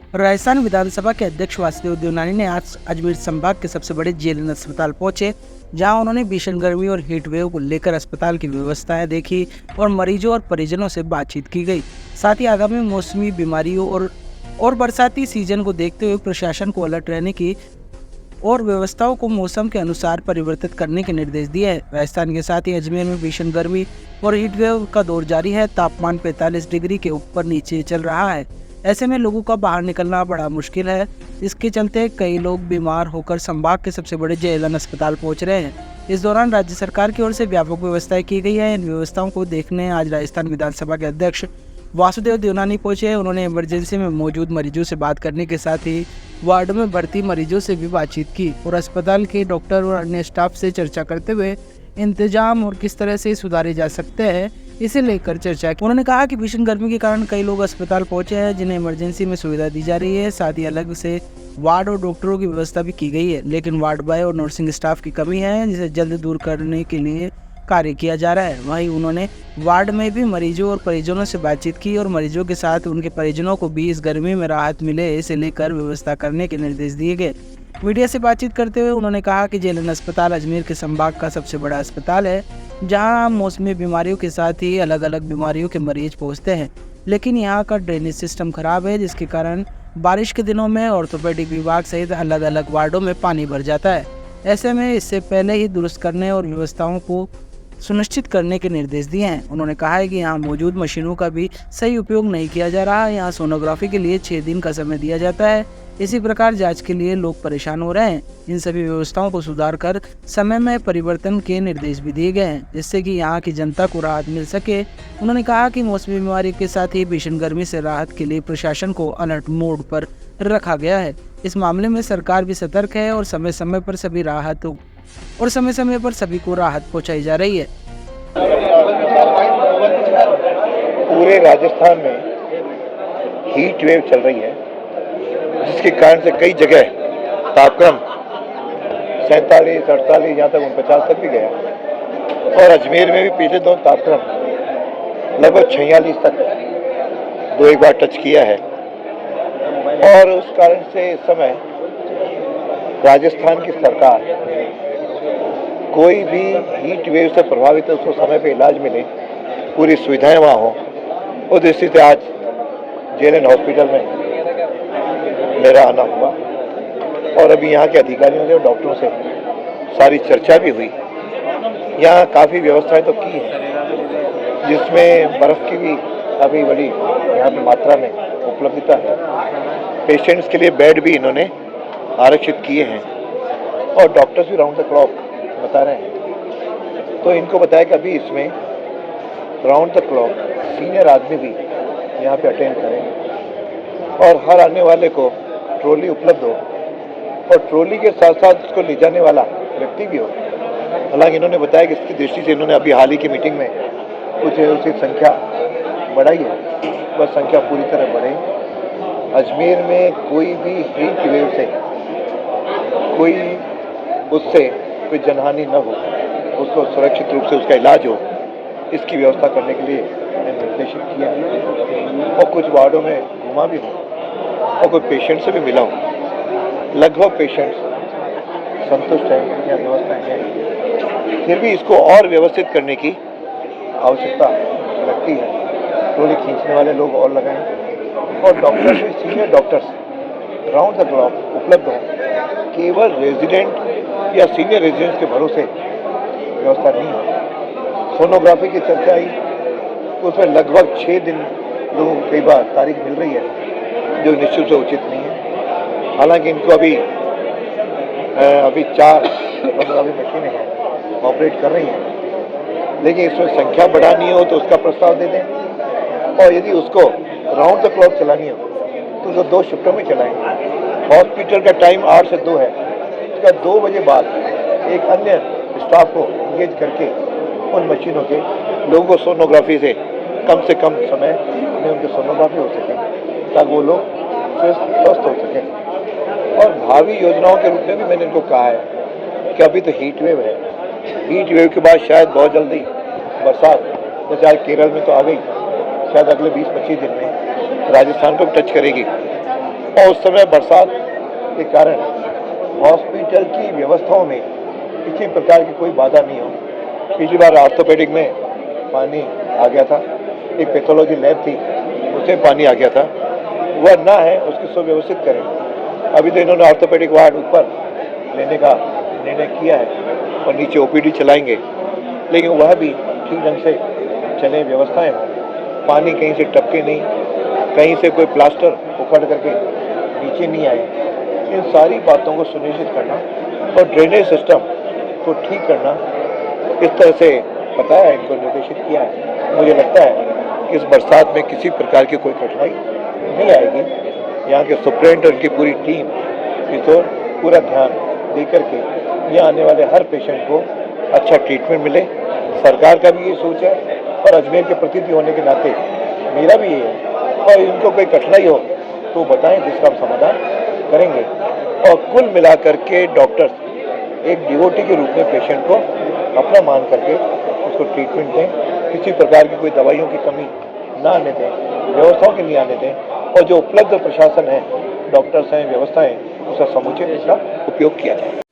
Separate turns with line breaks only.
राजस्थान विधानसभा के अध्यक्ष वासुदेव देवनानी ने आज अजमेर संभाग के सबसे बड़े जेएलएन अस्पताल पहुंचे, जहां उन्होंने भीषण गर्मी और हीट वेव को लेकर अस्पताल की व्यवस्थाएं देखी और मरीजों और परिजनों से बातचीत की गई। साथ ही आगामी मौसमी बीमारियों और बरसाती सीजन को देखते हुए प्रशासन को अलर्ट रहने की और व्यवस्थाओं को मौसम के अनुसार परिवर्तित करने के निर्देश दिए हैं। राजस्थान के साथ ही अजमेर में भीषण गर्मी और हीट वेव का दौर जारी है। तापमान 45 डिग्री के ऊपर नीचे चल रहा है। ऐसे में लोगों का बाहर निकलना बड़ा मुश्किल है। इसके चलते कई लोग बीमार होकर संभाग के सबसे बड़े जेएलएन अस्पताल पहुंच रहे हैं। इस दौरान राज्य सरकार की ओर से व्यापक व्यवस्थाएं की गई है। इन व्यवस्थाओं को देखने आज राजस्थान विधानसभा के अध्यक्ष वासुदेव देवनानी पहुंचे। उन्होंने इमरजेंसी में मौजूद मरीजों से बात करने के साथ ही वार्ड में भर्ती मरीजों से भी बातचीत की और अस्पताल के डॉक्टर और अन्य स्टाफ से चर्चा करते हुए इंतजाम और किस तरह से सुधारे जा सकते हैं इसे लेकर चर्चा की। उन्होंने कहा कि भीषण गर्मी के कारण कई लोग अस्पताल पहुंचे हैं, जिन्हें इमरजेंसी में सुविधा दी जा रही है। साथ ही अलग से वार्ड और डॉक्टरों की व्यवस्था भी की गई है, लेकिन वार्ड बॉय और नर्सिंग स्टाफ की कमी है, जिसे जल्द दूर करने के लिए कार्य किया जा रहा है। वहीं उन्होंने वार्ड में भी मरीजों और परिजनों से बातचीत की और मरीजों के साथ उनके परिजनों को भी इस गर्मी में राहत मिले इसे लेकर व्यवस्था करने के निर्देश दिए गए। मीडिया से बातचीत करते हुए उन्होंने कहा कि जेएलएन अस्पताल अजमेर के संभाग का सबसे बड़ा अस्पताल है, जहां मौसमी बीमारियों के साथ ही अलग अलग बीमारियों के मरीज पहुंचते हैं, लेकिन यहां का ड्रेनेज सिस्टम खराब है, जिसके कारण बारिश के दिनों में ऑर्थोपेडिक विभाग सहित अलग अलग वार्डों में पानी भर जाता है। ऐसे में इससे पहले ही दुरुस्त करने और व्यवस्थाओं को सुनिश्चित करने के निर्देश दिए हैं। उन्होंने कहा है कि यहाँ मौजूद मशीनों का भी सही उपयोग नहीं किया जा रहा है। यहाँ सोनोग्राफी के लिए 6 दिन का समय दिया जाता है। इसी प्रकार जांच के लिए लोग परेशान हो रहे हैं। इन सभी व्यवस्थाओं को सुधार कर समय में परिवर्तन के निर्देश भी दिए गए हैं, जिससे कि यहाँ की जनता को राहत मिल सके। उन्होंने कहा कि मौसमी बीमारी के साथ ही भीषण गर्मी से राहत के लिए प्रशासन को अलर्ट मोड पर रखा गया है। इस मामले में सरकार भी सतर्क है और समय समय पर सभी को राहत पहुंचाई जा रही है।
पूरे राजस्थान में हीट वेव चल रही है, जिसके कारण से कई जगह तापक्रम 47, 48 यहाँ तक 49 तक भी गया और अजमेर में भी पिछले दिनों तापक्रम लगभग 46 तक 2-1 बार टच किया है। और उस कारण से इस समय राजस्थान की सरकार कोई भी हीट वेव से प्रभावित है उसको समय पे इलाज मिले, पूरी सुविधाएं वहाँ हो, उस दृष्टि से आज जेएलएन हॉस्पिटल में मेरा आना हुआ और अभी यहाँ के अधिकारियों से और डॉक्टरों से सारी चर्चा भी हुई। यहाँ काफ़ी व्यवस्थाएं तो की हैं, जिसमें बर्फ़ की भी काफ़ी बड़ी यहाँ पे मात्रा में उपलब्धता है। पेशेंट्स के लिए बेड भी इन्होंने आरक्षित किए हैं और डॉक्टर्स भी राउंड द क्लॉक बता रहे हैं। तो इनको बताया कि अभी इसमें राउंड द क्लॉक सीनियर आदमी भी यहाँ पे अटेंड करें और हर आने वाले को ट्रॉली उपलब्ध हो और ट्रॉली के साथ साथ उसको ले जाने वाला व्यक्ति भी हो। हालांकि इन्होंने बताया कि इसकी दृष्टि से इन्होंने अभी हाल ही की मीटिंग में कुछ उसकी संख्या बढ़ाई है, वह संख्या पूरी तरह बढ़े। अजमेर में कोई भी हीट वेव से कोई जनहानि न हो, उसको सुरक्षित रूप से उसका इलाज हो, इसकी व्यवस्था करने के लिए मैंने निर्देशित किया है और कुछ वार्डों में घुमा भी हूँ और कुछ पेशेंट से भी मिला हूँ। लगभग पेशेंट्स संतुष्ट हैं, यहाँ व्यवस्थाएं हैं, फिर भी इसको और व्यवस्थित करने की आवश्यकता लगती है। ट्रॉली खींचने वाले लोग और लगाएं और डॉक्टर्स भी, senior doctors round the clock उपलब्ध हों। केवल रेजिडेंट या सीनियर रेजिडेंट्स के भरोसे व्यवस्था नहीं है। सोनोग्राफी की चर्चा आई तो उसमें लगभग 6 दिन लोगों को कई बार तारीख मिल रही है, जो निश्चित रूप से उचित नहीं है। हालांकि इनको अभी 4 मशीनें हैं, ऑपरेट कर रही हैं, लेकिन इसमें संख्या बढ़ानी हो तो उसका प्रस्ताव दे दें और यदि उसको राउंड द क्लॉक चलानी हो तो उसको 2 शिफ्टों में चलाएं। हॉस्पिटल का टाइम 8 से 2 है, उसका 2 बजे बाद एक अन्य स्टाफ को इंगेज करके उन मशीनों के लोगों को सोनोग्राफी से कम समय में उनकी सोनोग्राफी हो सके, ताकि वो लोग स्वस्थ हो सकें। और भावी योजनाओं के रूप में भी मैंने इनको कहा है कि अभी तो हीट वेव है, हीट वेव के बाद शायद बहुत जल्दी बरसात, जैसे आज केरल में तो आ गई, शायद अगले 20-25 दिन में राजस्थान को टच करेगी और उस समय बरसात के कारण हॉस्पिटल की व्यवस्थाओं में किसी प्रकार की कोई बाधा नहीं हो। पिछली बार ऑर्थोपेडिक में पानी आ गया था, एक पैथोलॉजी लैब थी उसमें पानी आ गया था, वह ना है उसकी सुव्यवस्थित करें। अभी तो इन्होंने ऑर्थोपेडिक वार्ड ऊपर लेने का निर्णय किया है और नीचे ओपीडी चलाएंगे, लेकिन वह भी ठीक ढंग से चले, व्यवस्थाएं हों, पानी कहीं से टपके नहीं, कहीं से कोई प्लास्टर उखड़ करके नीचे नहीं आए। इन सारी बातों को सुनिश्चित करना और ड्रेनेज सिस्टम को ठीक करना, इस तरह से बताया, इनको निर्देशित किया है। मुझे लगता है कि इस बरसात में किसी प्रकार की कोई कठिनाई नहीं आएगी। यहाँ के सुप्रेंट और उनकी पूरी टीम इस ओर पूरा ध्यान दे करके यहाँ आने वाले हर पेशेंट को अच्छा ट्रीटमेंट मिले। सरकार का भी ये सोच है और अजमेर के प्रतिनिधि होने के नाते मेरा भी ये है, और इनको कोई कठिनाई हो तो बताएं, जिसका हम समाधान करेंगे। और कुल मिलाकर के डॉक्टर्स एक डिवोटी के रूप में पेशेंट को अपना मान करके उसको ट्रीटमेंट दें, किसी प्रकार की कोई दवाइयों की कमी ना आने दें, व्यवस्थाओं की नहीं आने दें, और जो उपलब्ध प्रशासन है, डॉक्टर्स हैं, व्यवस्थाएं, उसका समुचित इसका उपयोग किया जाए।